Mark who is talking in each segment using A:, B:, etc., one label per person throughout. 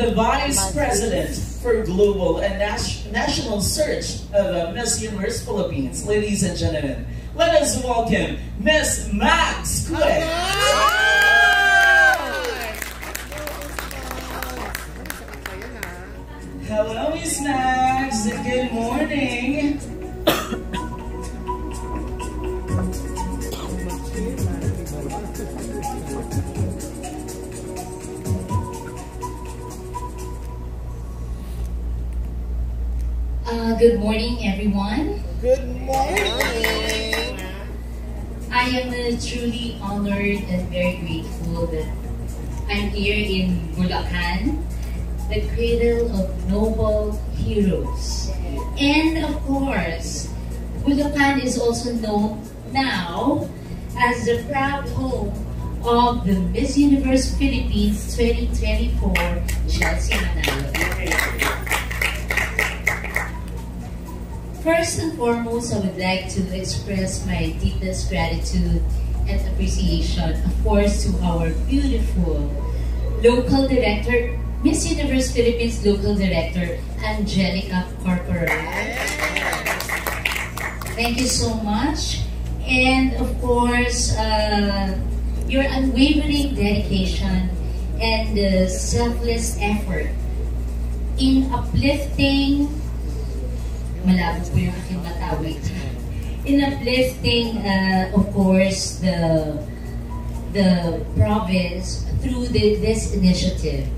A: the Vice President for Global and National Search of Miss Universe Philippines. Ladies and gentlemen, let us welcome Miss Mags Cue. Hello, Miss Mags. Good morning.
B: Good morning, everyone.
C: Good morning.
B: I am truly honored and very grateful that I'm here in Bulacan, the cradle of noble heroes. And of course, Bulacan is also known now as the proud home of the Miss Universe Philippines 2024, Chelsea Manalo. First and foremost, I would like to express my deepest gratitude and appreciation, of course, to our beautiful local director, Miss Universe Philippines local director, Angelica Corporal. Thank you so much. And of course, your unwavering dedication and selfless effort in uplifting malabo po yung aking matawid. In uplifting, of course, the province through this initiative.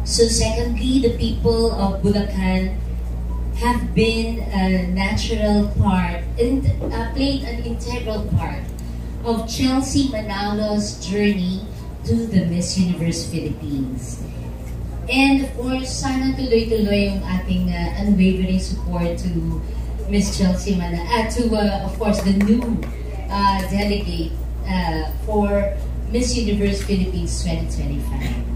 B: So secondly, the people of Bulacan have been a natural part, and played an integral part of Chelsea Manalo's journey to the Miss Universe Philippines. And of course, sana tuloy-tuloy yung ating unwavering support to Miss Chelsea Manalo, of course, the new delegate for Miss Universe Philippines 2025.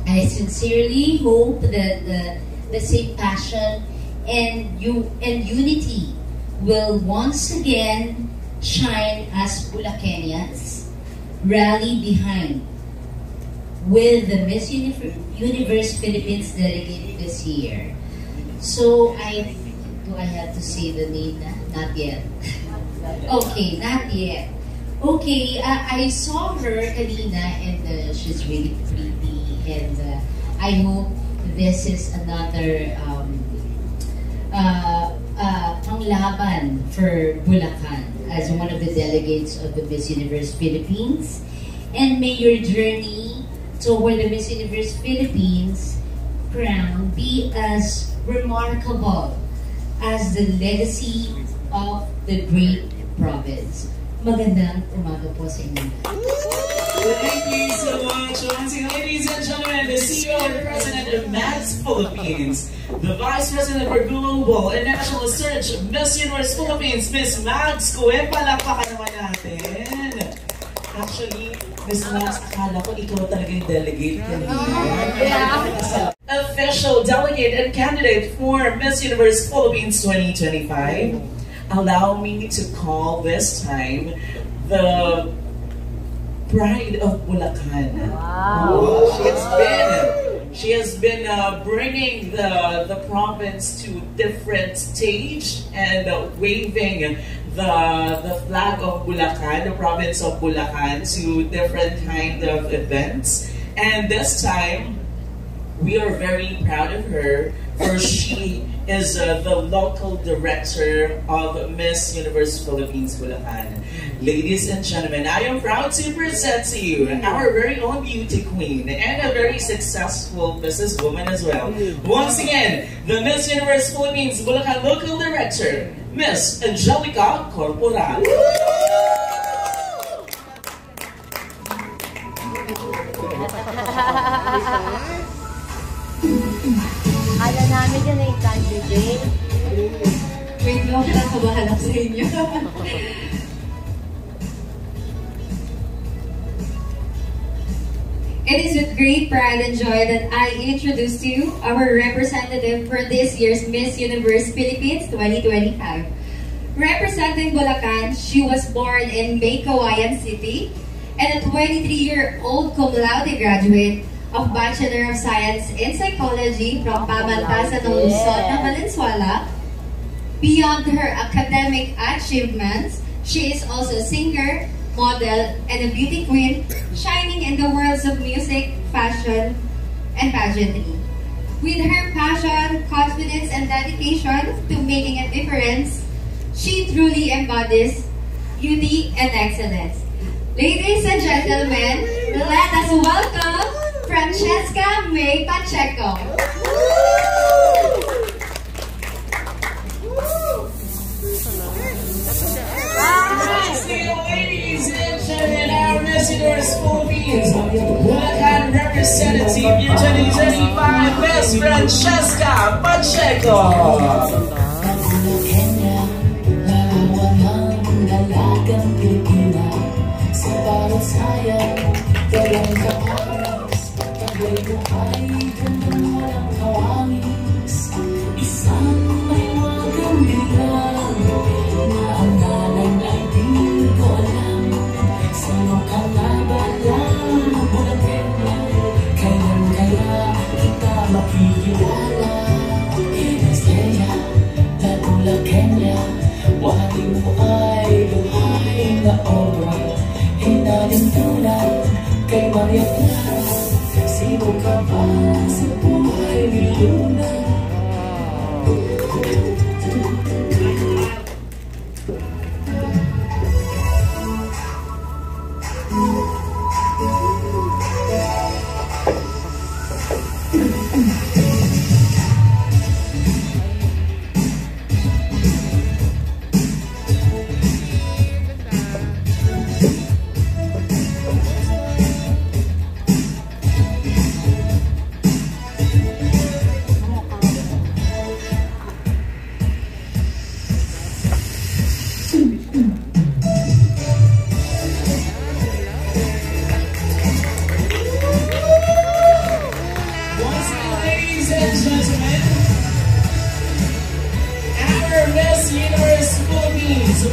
B: I sincerely hope that the same passion and unity will once again shine as Bulacanians rally behind with the Miss Universe Philippines delegate this year. So do I have to say the name na? Not yet. Okay, not yet. Okay, I saw her kanina and she's really pretty, and I hope this is another panglaban for Bulacan as one of the delegates of the Miss Universe Philippines. And may your journey toward the Miss Universe Philippines crown be as remarkable as the legacy of the great province. Magandang umaga po sa inyo.
A: Thank you so much. Once again, ladies and gentlemen, the CEO and President of Mags Philippines, the Vice President for Global and National Search, Miss Universe Philippines, Miss Mags Cue. Palakpakan naman natin. Actually, Miss Mags, akala ko ikaw talaga yung delegate kanina. Official delegate and candidate for Miss Universe Philippines 2025. Allow me to call this time the Pride of Bulacan.
C: Wow.
A: She has been bringing the province to different stage and waving the flag of Bulacan, the province of Bulacan, to different kind of events. And this time, we are very proud of her, for she is the local director of Miss Universe Philippines Bulacan. Ladies and gentlemen, I am proud to present to you our very own beauty queen and a very successful businesswoman as well. Once again, the Miss Universe Philippines Bulacan local director, Miss Angelica Corporal.
C: Ala namin yun ay candidate.
B: Wait lang, nakabahan ako sa inyo. It is with great pride and joy that I introduce to you our representative for this year's Miss Universe Philippines 2025. Representing Bulacan, she was born in May, City and a 23-year-old cum laude graduate
D: of Bachelor of Science in Psychology from Pamantasan ng Luzon, Valenzuela. Beyond her academic achievements, she is also a singer, model, and a beauty queen, shining in the worlds of music, fashion, and pageantry. With her passion, confidence, and dedication to making a difference, she truly embodies beauty and excellence. Ladies and gentlemen, let us welcome Francesca May Pacheco.
A: Ladies and gentlemen, our Miss Universe Philippines Bulacan representative year 2025, Miss Francesca Pacheco.
E: Sino ka ba sa buhay ni Luna?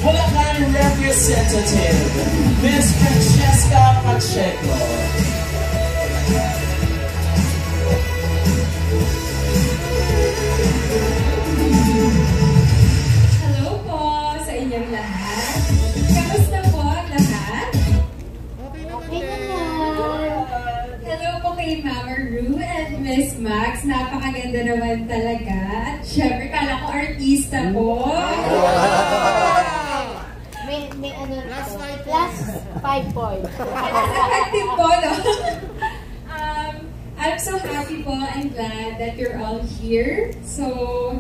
A: Bulacan representative, Miss Francesca Pacheco.
D: Hello po sa inyong lahat. Kamusta po ang lahat?
C: Okay naman.
D: Hello po kay Mama Ru and Miss Max. Napakaganda naman talaga. At syempre, kala ko artista po.
C: May ano ito? Plus 5 points.
D: Effective po, no? I'm so happy po and glad that you're all here. So,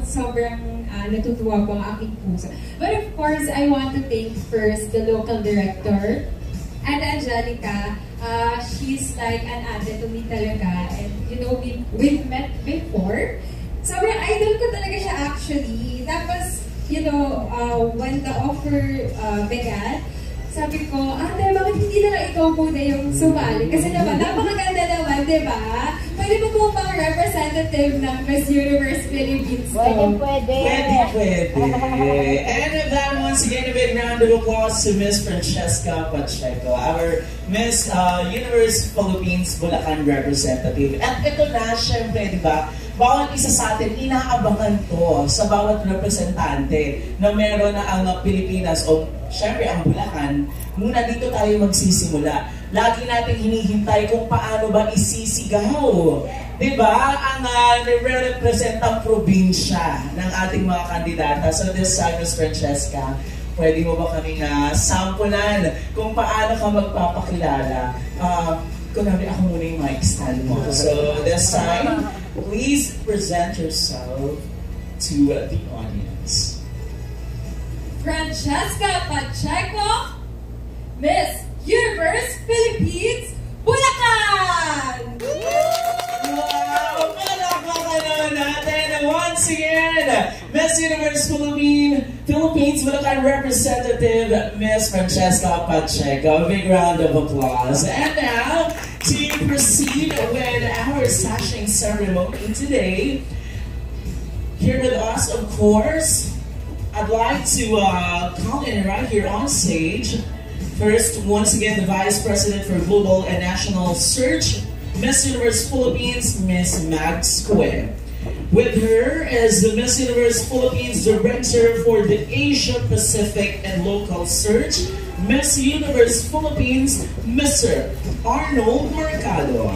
D: sobrang natutuwa po ang aking puso. But of course, I want to thank first the local director, and Angelica. She's like an ate to me talaga. And you know, we've met before. Sobrang idol ko talaga siya actually. Tapos, you know, when the offer began, sabi ko, ate, bakit hindi na lang ikaw muna yung sumali? Kasi naman, napakaganda naman, di ba? Pwede mo po pang representative ng Miss Universe Philippines.
C: Pwede.
A: And with that, once again, a big round of applause to Miss Francesca Pacheco, our Miss Universe Philippines Bulacan representative. At ito na, syempre, di ba, bawat isa sa atin, inaabangan to sa bawat representante na meron na ang Pilipinas o syempre ang Bulacan. Muna dito tayo magsisimula. Lagi natin hinihintay kung paano ba isisigaw. Diba? Ang nire-represent ang probinsya ng ating mga kandidata. So this time, Ms. Francesca, pwede mo ba kaming sampulan kung paano ka magpapakilala? Kunwari ako muna yung mic stand mo. So this time, please present yourself to the audience.
D: Francesca Pacheco, Miss Universe Philippines, Bulacan!
A: Wow! Palakpakan naman natin once again, Miss Universe Philippines Bulacan representative, Miss Francesca Pacheco. A big round of applause. And now, to proceed with our sashing ceremony today, here with us, of course, I'd like to call in right here on stage. First, once again, the Vice President for Global and National Search, Miss Universe Philippines, Miss Mag Square. With her as the Miss Universe Philippines Director for the Asia Pacific and Local Search, Miss Universe Philippines, Mr. Arnold Mercado.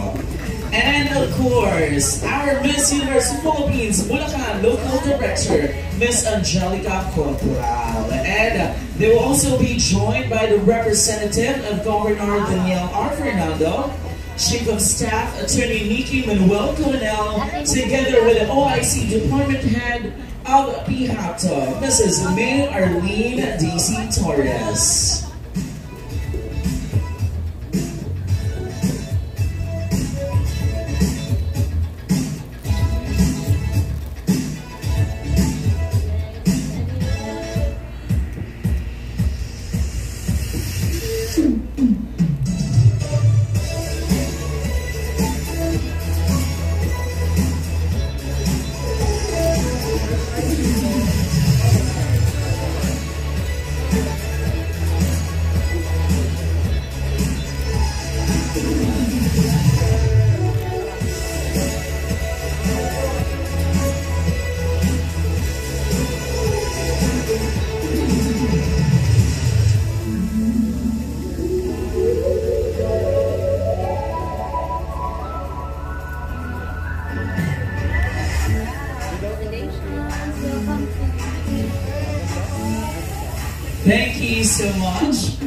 A: And of course, our Miss Universe Philippines Bulacan Local Director, Miss Angelica Corporal. And they will also be joined by the representative of Governor Daniel R. Fernando, Chief of Staff Attorney Nikki Manuel Coronel, together with the OIC Department Head of PHATO, Mrs. May Arlene D.C. Torres. Thank you so much.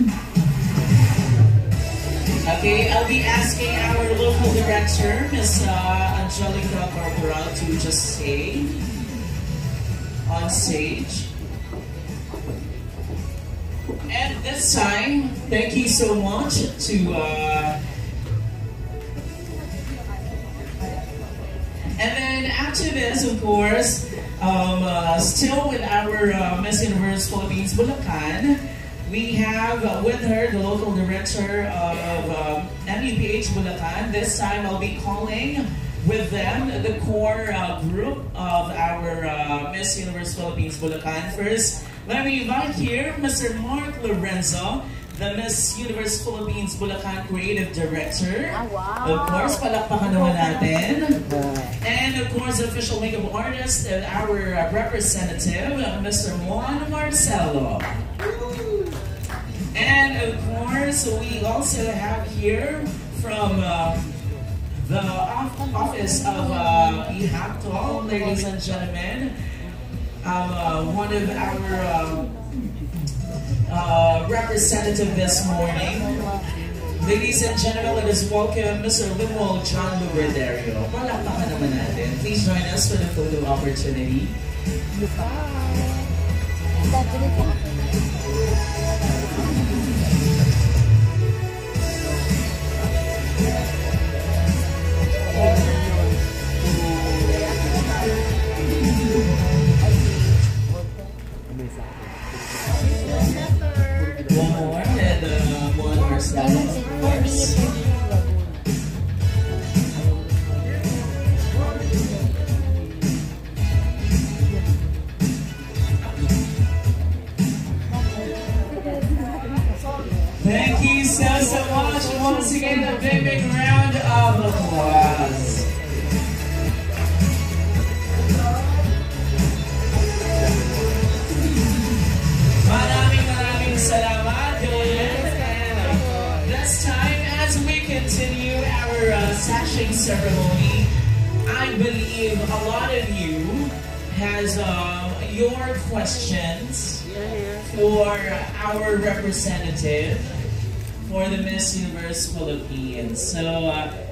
A: Okay, I'll be asking our local director, Ms. Angelica Corporal, to just stay on stage. And this time, thank you so much to and then after this, of course, still with our Miss Universe Philippines Bulacan, we have with her the local director of MEPH Bulacan. This time I'll be calling with them the core group of our Miss Universe Philippines Bulacan. First, let me invite here Mr. Mark Lorenzo, the Miss Universe Philippines Bulacan Creative Director. Of course, palakpakan naman natin. And of course, the official makeup artist and our representative, Mr. Juan Marcelo. And of course, we also have here from the office of PHATO, ladies and gentlemen, one of our representative this morning. Ladies and gentlemen, let us welcome Mr. Limuel John Luberdario. Palakpakan naman natin. Please join us for the photo opportunity. One more, and one more slide, of course. Thank you so much. Once again, a big round of applause. Maraming salamat. And this time, as we continue our sashing ceremony, I believe a lot of you has your questions for our representative for the Miss Universe Philippines. So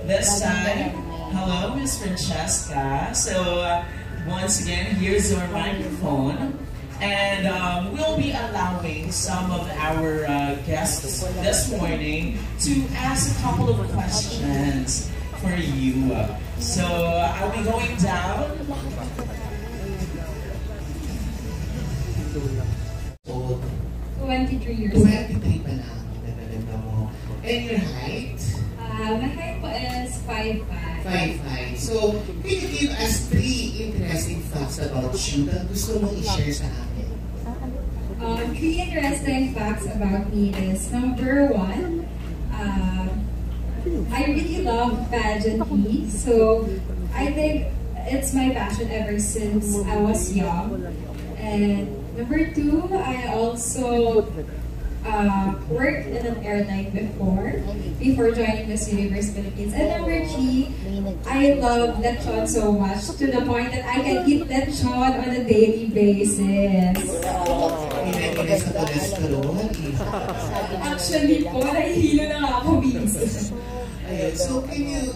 A: this time, hello, Miss Francesca. So once again, here's your microphone. And we'll be allowing some of our guests this morning to ask a couple of questions for you. So I'll be going down.
D: 23 years
F: 23 pa lang, nagaganda mo. And your height?
D: My height po is 5'5".
F: 5'5". So, can you give us 3 interesting facts about you na gusto mong i-share sa amin?
D: 3 interesting facts about me is, number 1, I really love pageantry, so I think it's my passion ever since I was young. And number two, I also worked in an airline before joining Miss Universe Philippines. And number three, I love lechon so much to the point that I can eat lechon on a daily basis.
F: Inay sa cholesterol.
D: Actually po, nahihilo na nga ako minsan.
F: Ayun. So, can you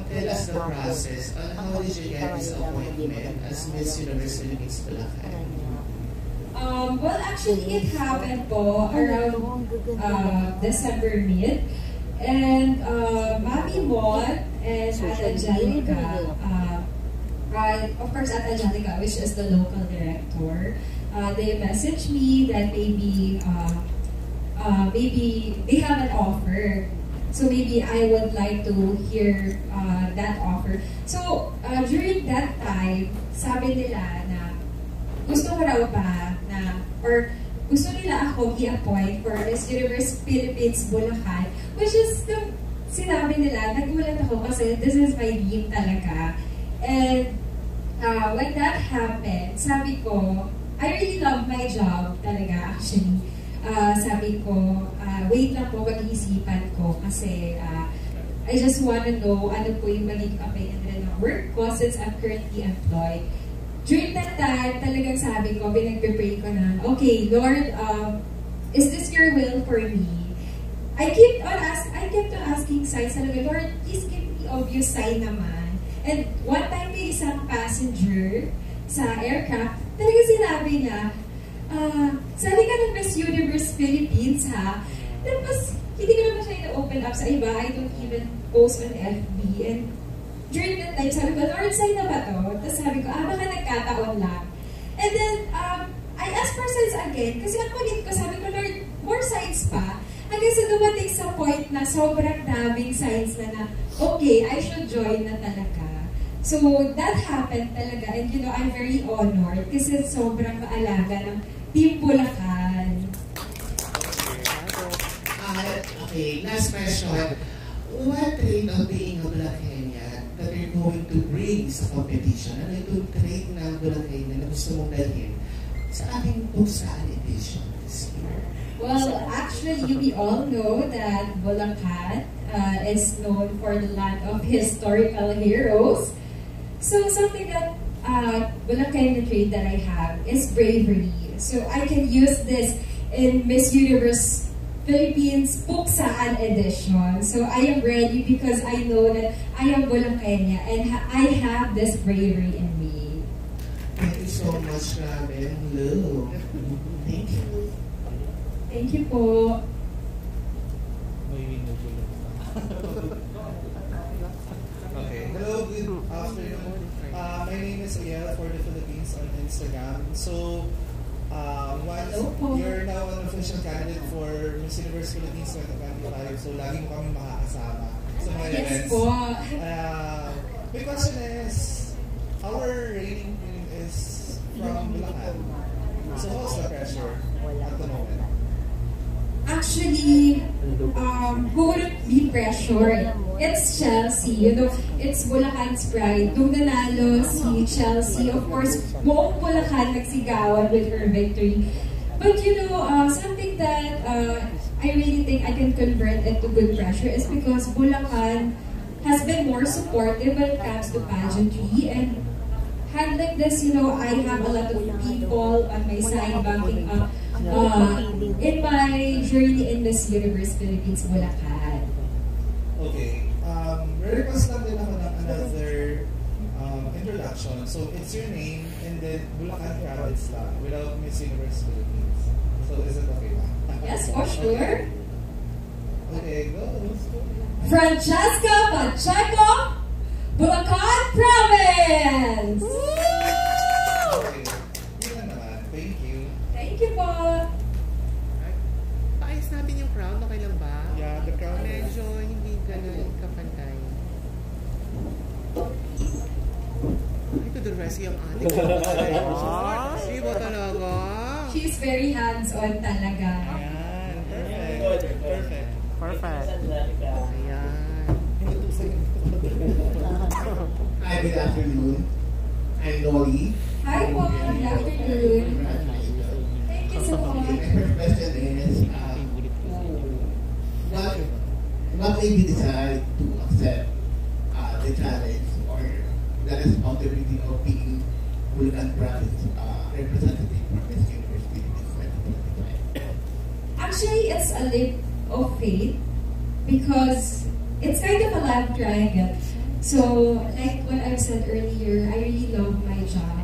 F: tell us the process on how did you get this appointment as Miss Universe Philippines Bulacan?
D: Well, actually, it happened po around December mid. And Mami Mon and Ate Angelica, of course, Ate Angelica, which is the local director, they messaged me that maybe they have an offer. So maybe I would like to hear that offer. So during that time, sabi nila na gusto ko raw ba na, or gusto nila ako i-appoint for Miss Universe Philippines Bulacan, which is, sinabi nila, nagulat ako kasi this is my dream talaga. And when that happened, sabi ko, I really love my job talaga actually. Sabi ko, wait lang po, pag-iisipan ko kasi I just wanna know ano po yung magiging appointment ng work ko since I'm currently employed. During that time, talagang sabi ko, pinagpe-pray ko na, okay, Lord, is this your will for me? I kept on asking signs talaga, Lord, please give me obvious sign naman. And one time may isang passenger sa aircraft, talagang sinabi niya, sali ka ng Miss Universe Philippines, ha? Tapos, hindi ko naman siya ina-open up sa iba. I don't even post on FB. And during that time, sabi ko, Lord, sign na ba to? Tapos sabi ko, baka nagkataon lang. And then, I asked for signs again. Kasi ang kulit ko, sabi ko, Lord, more signs pa. Hanggang sa dumating sa point na sobrang daming signs na okay, I should join na talaga. So, that happened talaga. And you know, I'm very honored kasi sobrang kaalaga ng Team Bulacan.
F: Okay, last question. What trait of being a Bulacanean that you're going to bring sa competition? Ano yung trait ng Bulacanean na gusto mong dalhin sa ating Pugsaan edition this year?
D: Well, actually, we all know that Bulacan is known for the land of historical heroes. So something that Bulacan trait that I have is bravery. So I can use this in Miss Universe Philippines Pugsaan edition. So I am ready because I know that I am Bulacaña and I have this bravery in me.
F: Thank you so much, Raven. Hello. Thank you.
D: Thank you po.
G: Okay. Hello, good afternoon. My name is Ariel for the Philippines on Instagram. So, once you're now an official candidate for Miss Universe Philippines 2025, so lagi mo kami makakasama sa mga events.
D: Po.
G: My question is, our rating is from Bulacan. So, what's the pressure at the moment?
D: Actually, who wouldn't be pressured? It's Chelsea, you know, it's Bulacan's pride. Nung nanalo si Chelsea, of course, buong Bulacan nagsigawan with her victory. But you know, something that I really think I can convert into good pressure is because Bulacan has been more supportive when it comes to pageantry. And handling this, you know, I have a lot of people on my side backing up in my journey in Miss Universe Philippines Bulacan.
G: Okay. Request lang din ako ng another introduction. So, it's your name and then Bulacan Province lang without Miss Universe Philippines. So, is it okay ba?
D: Yes, for sure.
G: Okay, go.
D: Francesca Pacheco, Bulacan Province!
G: Okay. Yun lang naman. Thank you.
D: Thank you po.
H: Paayos natin yung crown, okay lang ba?
G: Yeah, the crown is...
H: Medyo hindi ganun kapantay. Ito the rest yung ating Di ba talaga?
D: She's very hands-on talaga.
G: Ayan, perfect. Perfect.
H: Perfect.
A: Angelica.
H: Ayan.
F: good afternoon. I'm Noli.
D: Hi po, good afternoon. Thank you so
F: Okay,
D: much.
F: my first question is, what made you decide to accept the challenge or the responsibility of being Bulacan Province representative for Miss University in 2025?
D: Actually, it's a leap of faith because it's kind of a love triangle. So, like what I've said earlier, I really love my job.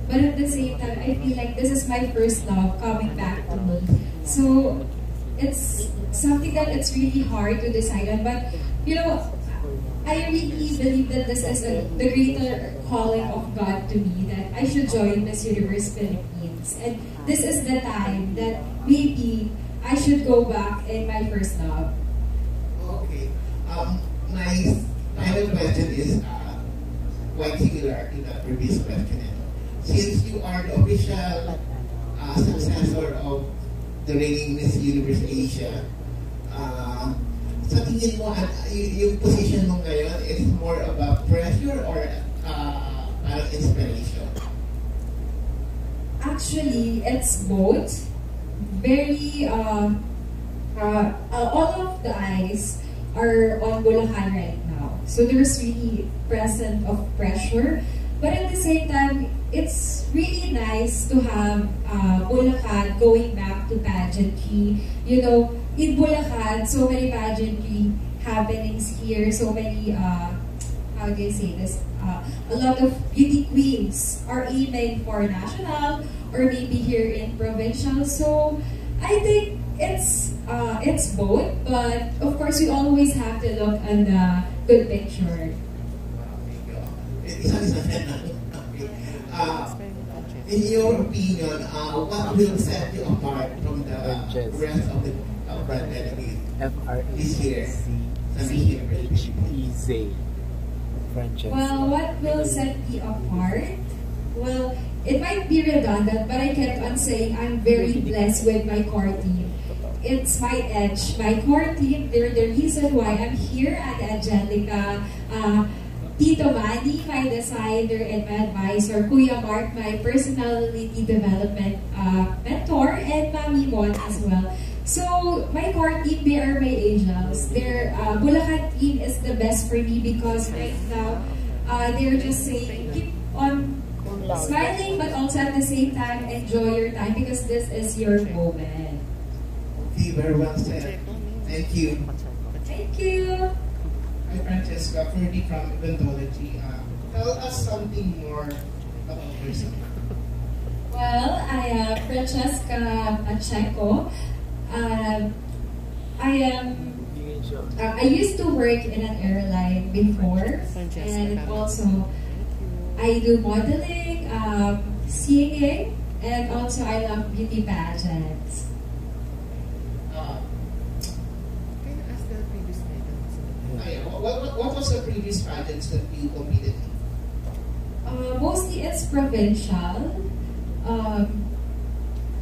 D: But at the same time, I feel like this is my first love coming back to me. So, it's something that it's really hard to decide on. But, you know, I really believe that this is the greater calling of God to me, that I should join Miss Universe Philippines. And this is the time that maybe I should go back in my first love.
F: Okay. My final question is quite similar to the previous question. Since you are the official successor of the reigning Miss Universe Asia, sa tingin mo, yung position mo ngayon is more about pressure or parang inspiration?
D: Actually, it's both. Very, all of the eyes are on Bulacan right now. So there's really present of pressure. But at the same time, it's really nice to have Bulacan going back to pageantry. You know, in Bulacan, so many pageantry happenings here, so many, how do you say this? A lot of beauty queens are aiming for national or maybe here in provincial. So I think it's both, but of course we always have to look at the good picture.
F: In your opinion, what will set you apart from the rest of the brand delegates this year?
D: Well, what will set me apart? Well, it might be redundant, but I kept on saying I'm very blessed with my core team. It's my edge. My core team, they're the reason why I'm here at Angelica. Tito Manny, my designer and my advisor. Kuya Mark, my personality development mentor. And Mami Mon as well. So, my core team, they are my angels. Their Bulacan team is the best for me because right now, they're just saying, keep on smiling, but also at the same time, enjoy your time because this is your moment.
F: Okay, very well said. Thank you.
D: Thank you.
I: Hi, Francesca, Ferdy from Eventology. Tell us something more about yourself.
D: Well, I am Francesca Pacheco. I used to work in an airline before, and also I do modeling, singing, and also I love beauty pageants.
I: What was the previous pageants that you competed in?
D: Mostly it's provincial.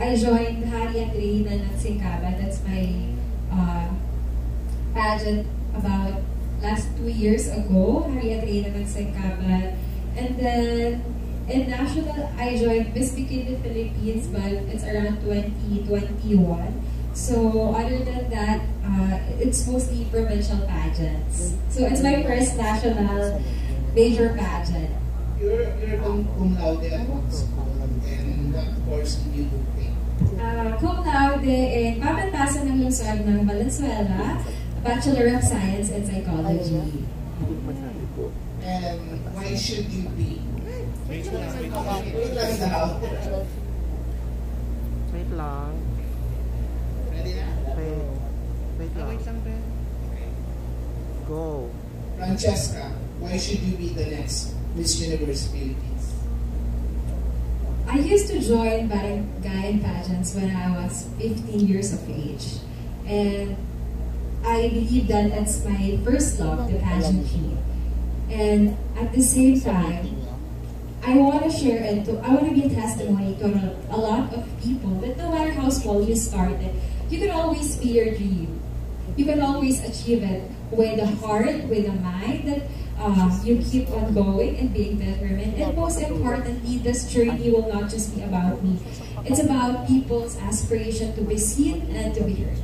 D: I joined Hari at Reyna ng Singkaban. That's my pageant about last 2 years ago. Hari at Reyna ng Singkaban. And then in national, I joined Miss Bikini Philippines, but it's around 2021. So other than that, it's mostly provincial pageants. So it's my first national major pageant.
I: You're cum laude at what school, and what course did you take?
D: Cum laude in Pamantasan ng Lungsod ng Valenzuela, Bachelor of Science in Psychology.
I: And why should you be? Wait lang daw.
H: Wait lang.
I: Ready na?
H: Wait lang.
I: Okay.
H: Go.
I: Francesca, why should you be the next Miss Universe Philippines?
D: I used to join barangay pageants when I was 15 years of age. And I believe that that's my first love, the pageantry. And at the same time, I want to share it I want to be a testimony to a lot of people that no matter how small you started, you can always be your dream. you can always achieve it with a heart, with a mind that you keep on going and being determined. And most importantly, this journey will not just be about me. It's about people's aspiration to be seen and to be heard.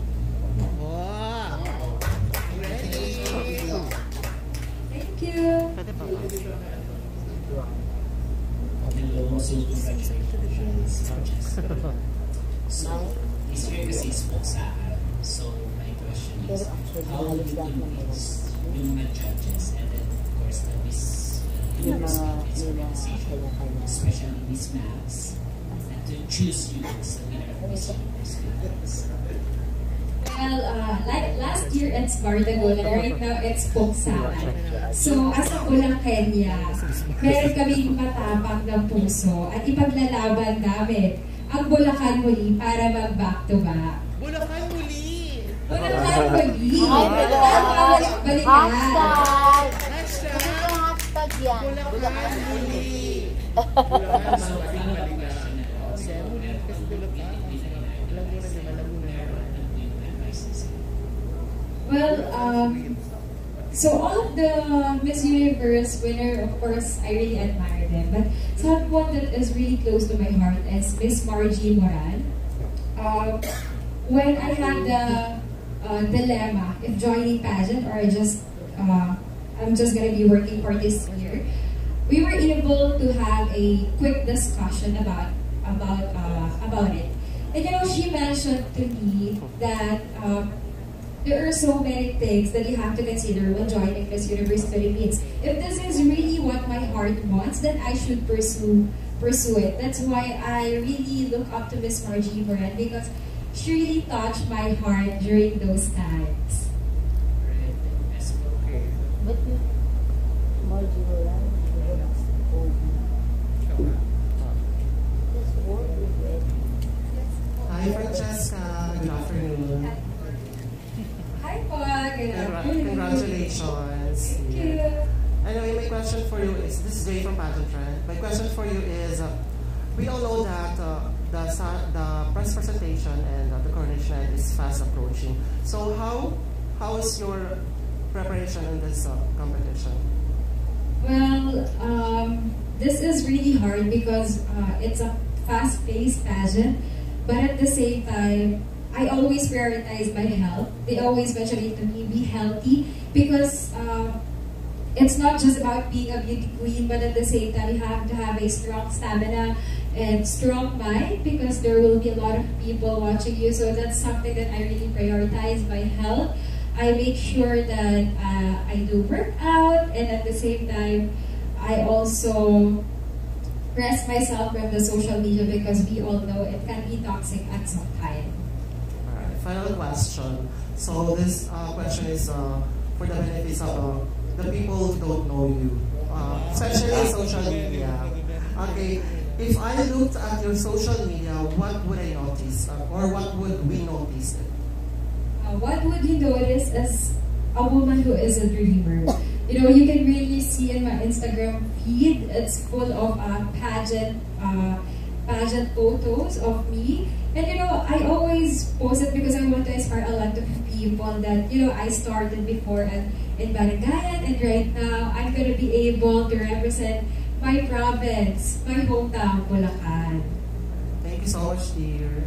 D: Thank you.
J: Hello, so congratulations. So, this year kasi is Poksaan. So, my question is, how will you convince yung mga judges and then, of course, the Miss Universe organization, especially Miss Max, and to choose you as the winner of Miss Universe Philippines?
D: Well, like last year it's Bardagon, and right now it's Poksaan. So, as a Bulacania, meron kaming matapang ng puso at ipaglalaban namin ang Bulacan muli para mag-back-to-back.
H: Bulacan muli!
D: Bulacan muli! Balikan!
C: Hashtag! Hashtag yan.
H: Bulacan muli!
J: Bulacan so, final question na po. So,
D: well, so all of the Miss Universe winner, of course, I really admire them. But someone that is really close to my heart is Miss Margie Moran. When I had the dilemma if joining pageant or I'm just gonna be working for this year, we were able to have a quick discussion about it. And you know, she mentioned to me that there are so many things that you have to consider when joining Miss Universe Philippines. If this is really what my heart wants, then I should pursue it. That's why I really look up to Miss Margie Moran, because she really touched my heart during those times.
C: But Margie Moran,
F: Hi, Francesca. Good afternoon.
D: Hi, po. Good afternoon.
F: Congratulations.
D: Thank you.
F: Anyway, my question for you is, this is Jay from Pageant Trend. My question for you is, we all know that the press presentation and the coronation is fast approaching. So how is your preparation in this competition?
D: Well, this is really hard because it's a fast-paced pageant, but at the same time, I always prioritize my health. They always mention it to me, be healthy, because it's not just about being a beauty queen, but at the same time, you have to have a strong stamina and strong mind, because there will be a lot of people watching you. So that's something that I really prioritize, my health. I make sure that I do work out, and at the same time, I also rest myself from the social media, because we all know it can be toxic at some time.
F: Alright, final question. So this question is for the benefits of the people who don't know you, especially in social media. Okay, if I looked at your social media, what would I notice, or what would we notice?
D: What would you notice as a woman who is a dreamer? You know, you can really see in my Instagram feed, it's full of pageant photos of me. And you know, I always post it because I want to inspire a lot of people that, you know, I started before in Baranggayan, and right now I'm going to be able to represent my province, my hometown, Bulacan.
F: Thank you so much, dear.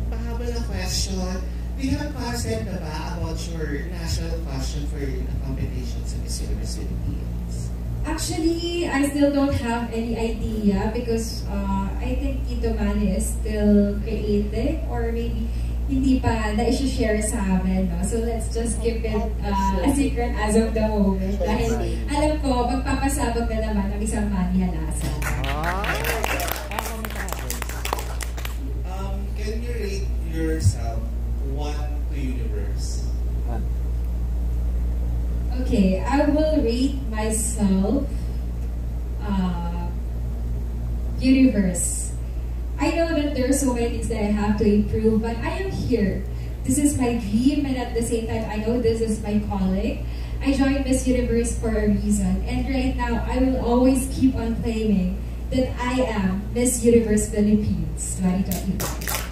H: Pahabol na question. Do you have concept na ba about your national costume for the competition sa Miss Universe Philippines?
D: Actually, I still don't have any idea, because I think Tito Manny is still creating, or maybe hindi pa na-share sa amin. No? So let's just keep it a secret as of the moment. Dahil alam ko, magpapasabog na naman ang isang manihalasan.
G: Can you rate yourself 1 to universe?
D: Okay, I will rate myself universe. I know that there are so many things that I have to improve, but I am here. This is my dream, and at the same time, I know this is my calling. I joined Miss Universe for a reason, and right now, I will always keep on claiming that I am Miss Universe Philippines 2021.